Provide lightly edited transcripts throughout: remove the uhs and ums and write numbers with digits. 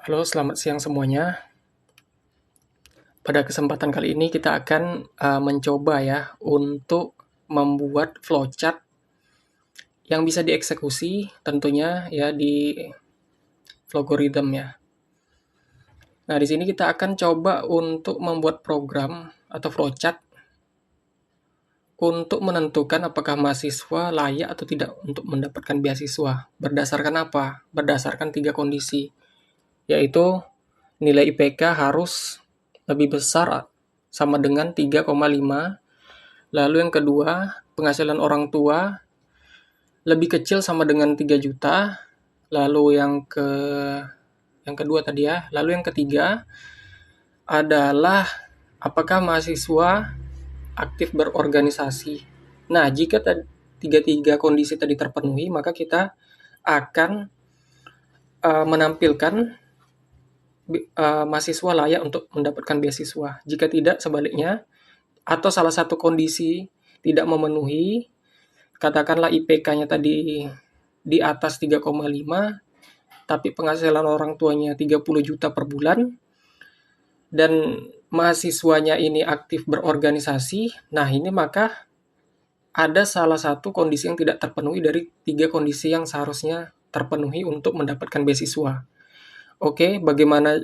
Halo, selamat siang semuanya. Pada kesempatan kali ini kita akan mencoba ya untuk membuat flowchart yang bisa dieksekusi tentunya ya di Flowgorithm ya. Nah, di sini kita akan coba untuk membuat program atau flowchart untuk menentukan apakah mahasiswa layak atau tidak untuk mendapatkan beasiswa. Berdasarkan apa? Berdasarkan 3 kondisi, yaitu nilai IPK harus lebih besar sama dengan 3,5. Lalu yang kedua, penghasilan orang tua lebih kecil sama dengan 3 juta. Lalu yang kedua tadi ya. Lalu yang ketiga adalah apakah mahasiswa aktif berorganisasi. Nah, jika tiga kondisi tadi terpenuhi, maka kita akan menampilkan mahasiswa layak untuk mendapatkan beasiswa. Jika tidak, sebaliknya, atau salah satu kondisi tidak memenuhi, katakanlah IPK-nya tadi di atas 3,5, tapi penghasilan orang tuanya 30 juta per bulan, dan mahasiswanya ini aktif berorganisasi, nah ini maka ada salah satu kondisi yang tidak terpenuhi dari 3 kondisi yang seharusnya terpenuhi untuk mendapatkan beasiswa. Oke, bagaimana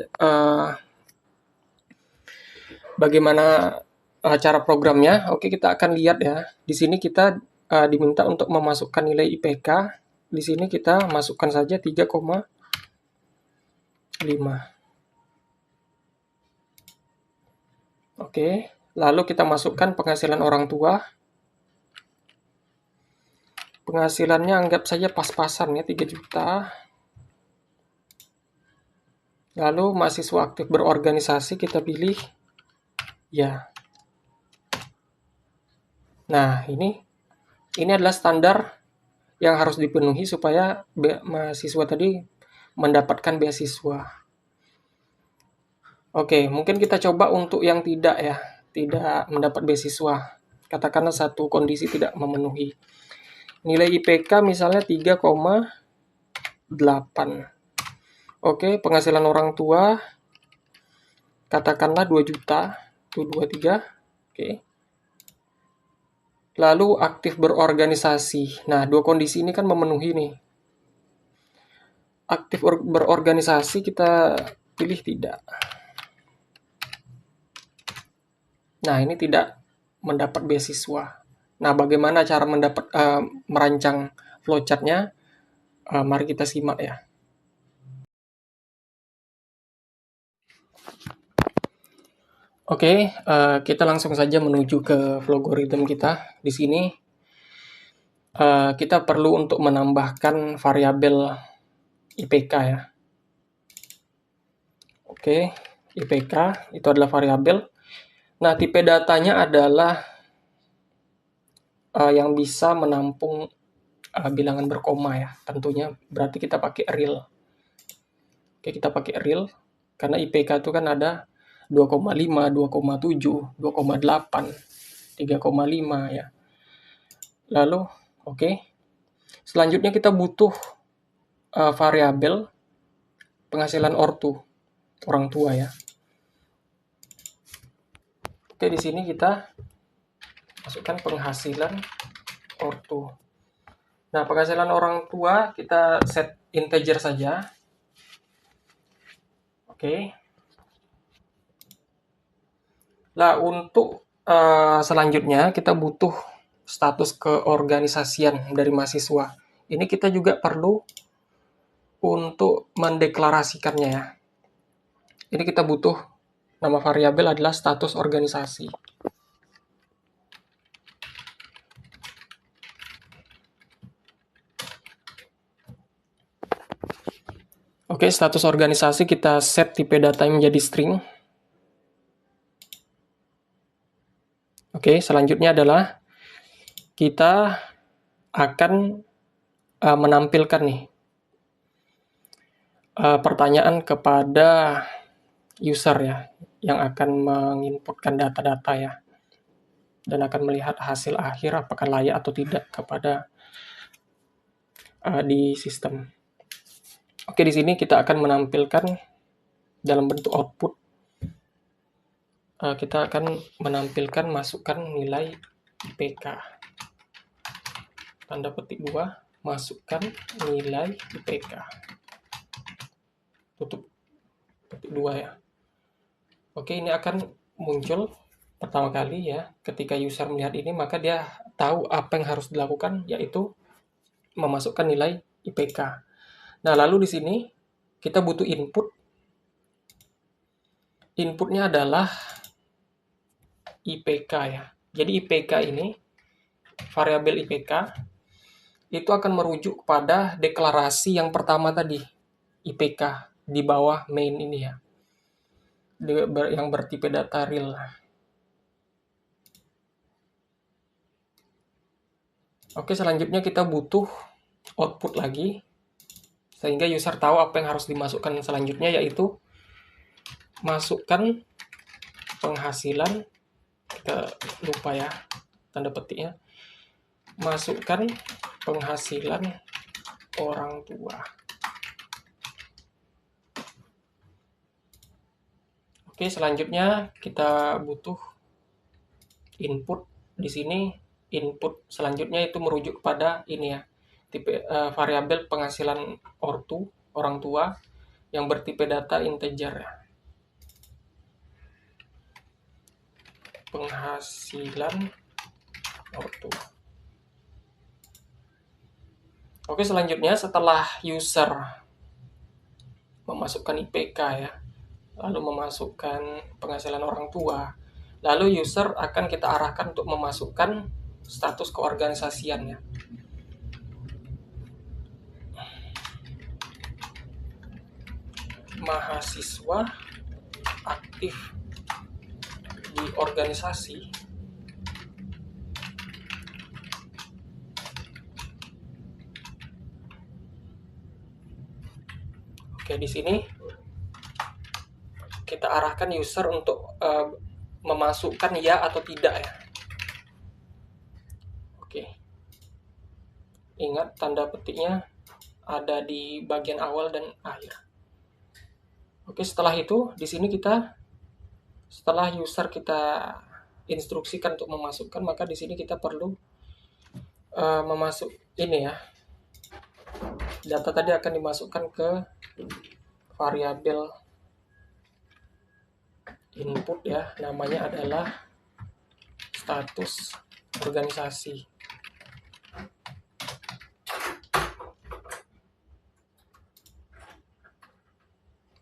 cara programnya? Oke, kita akan lihat ya. Di sini kita diminta untuk memasukkan nilai IPK. Di sini kita masukkan saja 3,5. Oke, lalu kita masukkan penghasilan orang tua. Penghasilannya anggap saja pas-pasan ya, 3 juta. Lalu mahasiswa aktif berorganisasi kita pilih ya. Nah, ini adalah standar yang harus dipenuhi supaya mahasiswa tadi mendapatkan beasiswa. Oke, mungkin kita coba untuk yang tidak ya, tidak mendapat beasiswa. Katakanlah satu kondisi tidak memenuhi. Nilai IPK misalnya 3,8. Oke, penghasilan orang tua katakanlah 2 juta, itu 23. Oke. Lalu aktif berorganisasi. Nah, dua kondisi ini kan memenuhi nih. Aktif berorganisasi kita pilih tidak. Nah, ini tidak mendapat beasiswa. Nah, bagaimana cara merancang flowchart-nya? Mari kita simak ya. Oke, kita langsung saja menuju ke Flowgorithm kita. Di sini kita perlu untuk menambahkan variabel IPK ya. Oke, IPK itu adalah variabel. Nah, tipe datanya adalah yang bisa menampung bilangan berkoma ya. Tentunya berarti kita pakai real. Oke, kita pakai real karena IPK itu kan ada 2,5, 2,7, 2,8, 3,5 ya. Lalu, oke. Selanjutnya kita butuh variabel penghasilan ortu, orang tua ya. Oke, di sini kita masukkan penghasilan ortu. Nah, penghasilan orang tua kita set integer saja. Oke. Nah, untuk selanjutnya kita butuh status keorganisasian dari mahasiswa. Ini kita juga perlu untuk mendeklarasikannya ya. Ini kita butuh nama variabel adalah status organisasi. Oke, status organisasi kita set tipe data menjadi string. Oke, selanjutnya adalah kita akan menampilkan nih pertanyaan kepada user ya, yang akan menginputkan data-data ya, dan akan melihat hasil akhir apakah layak atau tidak kepada di sistem. Oke, di sini kita akan menampilkan dalam bentuk output, kita akan menampilkan masukkan nilai IPK. Tanda petik 2, masukkan nilai IPK. Tutup petik 2 ya. Oke, ini akan muncul pertama kali ya. Ketika user melihat ini, maka dia tahu apa yang harus dilakukan, yaitu memasukkan nilai IPK. Nah, lalu di sini kita butuh input. Inputnya adalah IPK ya. Jadi IPK ini, variabel IPK, itu akan merujuk kepada deklarasi yang pertama tadi, IPK, di bawah main ini ya. Yang bertipe data real. Oke, selanjutnya kita butuh output lagi, sehingga user tahu apa yang harus dimasukkan selanjutnya, yaitu masukkan penghasilan, kita lupa ya tanda petiknya, masukkan penghasilan orang tua. Oke, selanjutnya kita butuh input. Di sini input selanjutnya itu merujuk kepada ini ya, tipe variabel penghasilan ortu, orang tua, yang bertipe data integer ya. Penghasilan ortu. Oke, selanjutnya setelah user memasukkan IPK ya, lalu memasukkan penghasilan orang tua, lalu user akan kita arahkan untuk memasukkan status keorganisasiannya. Mahasiswa aktif di organisasi. Oke, di sini kita arahkan user untuk memasukkan ya atau tidak ya. Oke. Ingat tanda petiknya ada di bagian awal dan akhir. Oke, setelah itu di sini setelah user kita instruksikan untuk memasukkan, maka di sini kita perlu memasuk ini ya. Data tadi akan dimasukkan ke variabel input ya, namanya adalah status organisasi.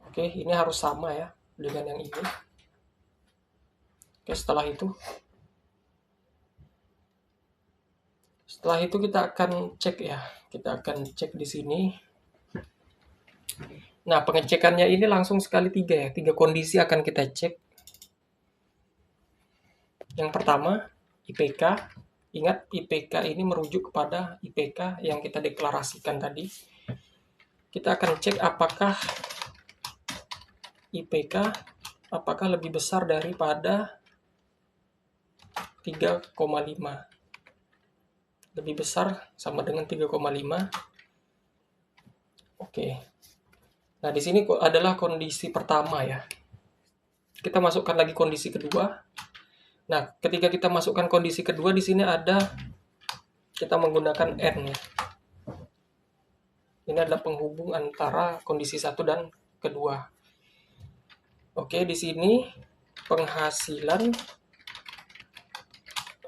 Oke, ini harus sama ya dengan yang ini. Oke, setelah itu kita akan cek ya. Kita akan cek di sini. Nah, pengecekannya ini langsung sekali 3 ya. 3 kondisi akan kita cek. Yang pertama, IPK. Ingat, IPK ini merujuk kepada IPK yang kita deklarasikan tadi. Kita akan cek apakah IPK lebih besar daripada 3,5. Lebih besar sama dengan 3,5. Oke. Nah, di sini adalah kondisi pertama ya. Kita masukkan lagi kondisi kedua. Nah, ketika kita masukkan kondisi kedua, di sini kita menggunakan N ya. Ini adalah penghubung antara kondisi 1 dan kedua. Oke, di sini penghasilan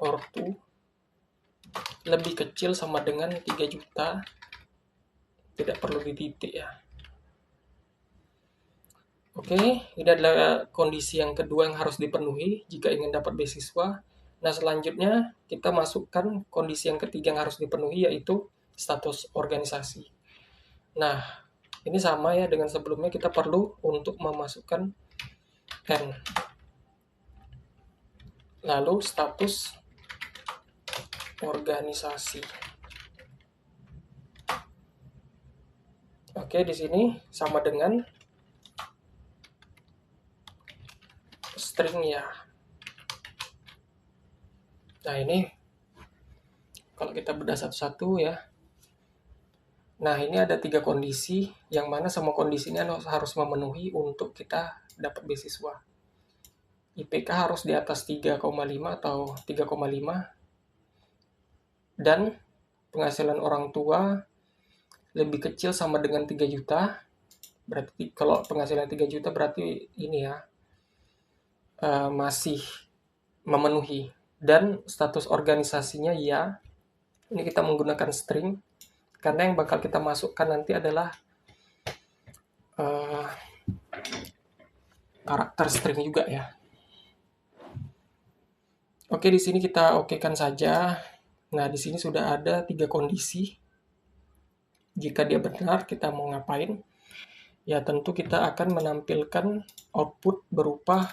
ortu lebih kecil sama dengan 3 juta. Tidak perlu dititik ya. Oke, ini adalah kondisi yang kedua yang harus dipenuhi jika ingin dapat beasiswa. Nah, selanjutnya kita masukkan kondisi yang ketiga yang harus dipenuhi, yaitu status organisasi. Nah, ini sama ya dengan sebelumnya, kita perlu untuk memasukkan N. Lalu status organisasi. Oke, di sini sama dengan string ya. Nah, ini kalau kita bedah satu-satu ya. Nah, ini ada 3 kondisi, yang mana semua kondisinya harus memenuhi untuk kita dapat beasiswa. IPK harus di atas 3,5 atau 3,5, dan penghasilan orang tua lebih kecil sama dengan 3 juta. Berarti kalau penghasilan 3 juta berarti ini ya, masih memenuhi. Dan status organisasinya ya, ini kita menggunakan string, karena yang bakal kita masukkan nanti adalah uh, karakter string juga ya. Oke, di sini kita okekan saja. Nah, di sini sudah ada 3 kondisi. Jika dia benar, kita mau ngapain? Ya, tentu kita akan menampilkan output berupa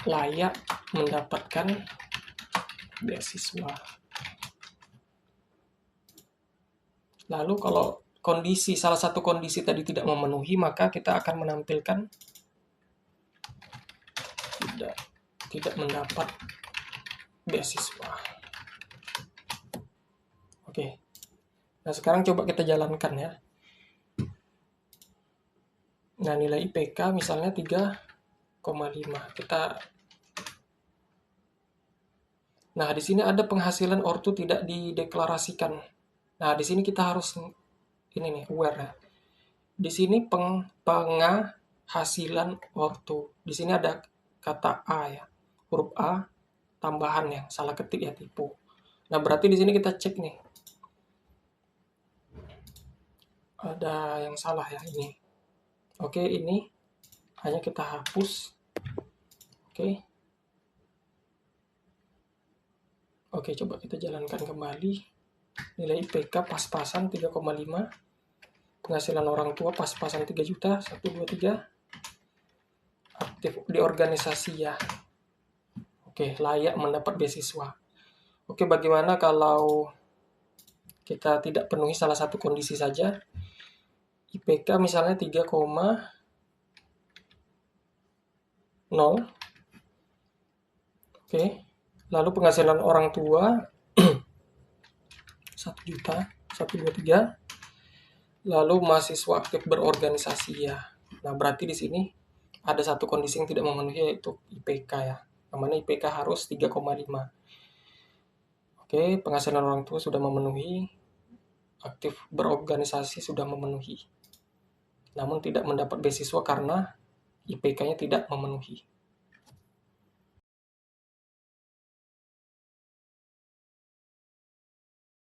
layak mendapatkan beasiswa. Lalu kalau salah satu kondisi tadi tidak memenuhi, maka kita akan menampilkan tidak mendapat beasiswa. Oke. Nah, sekarang coba kita jalankan ya. Nah, nilai IPK misalnya 3,5. Nah, di sini ada penghasilan ortu tidak dideklarasikan. Nah, di sini kita harus ini nih, aware ya. Di sini penghasilan ortu. Di sini ada kata A ya. Huruf A tambahan ya, salah ketik ya, tipu. Nah, berarti di sini kita cek nih. Ada yang salah ya ini. Oke, ini hanya kita hapus. Oke. Oke, coba kita jalankan kembali. Nilai IPK pas-pasan 3,5. Penghasilan orang tua pas-pasan 3 juta. 1, 2, 3. Aktif di organisasi ya. Oke, layak mendapat beasiswa. Oke, bagaimana kalau kita tidak penuhi salah satu kondisi saja? IPK misalnya 3,0. Oke. Lalu penghasilan orang tua 1 juta, 1, 2, 3. Lalu mahasiswa aktif berorganisasi ya. Nah, berarti di sini ada satu kondisi yang tidak memenuhi, yaitu IPK ya. Namanya IPK harus 3,5. Oke, penghasilan orang tua sudah memenuhi, aktif berorganisasi sudah memenuhi. Namun tidak mendapat beasiswa karena IPK-nya tidak memenuhi.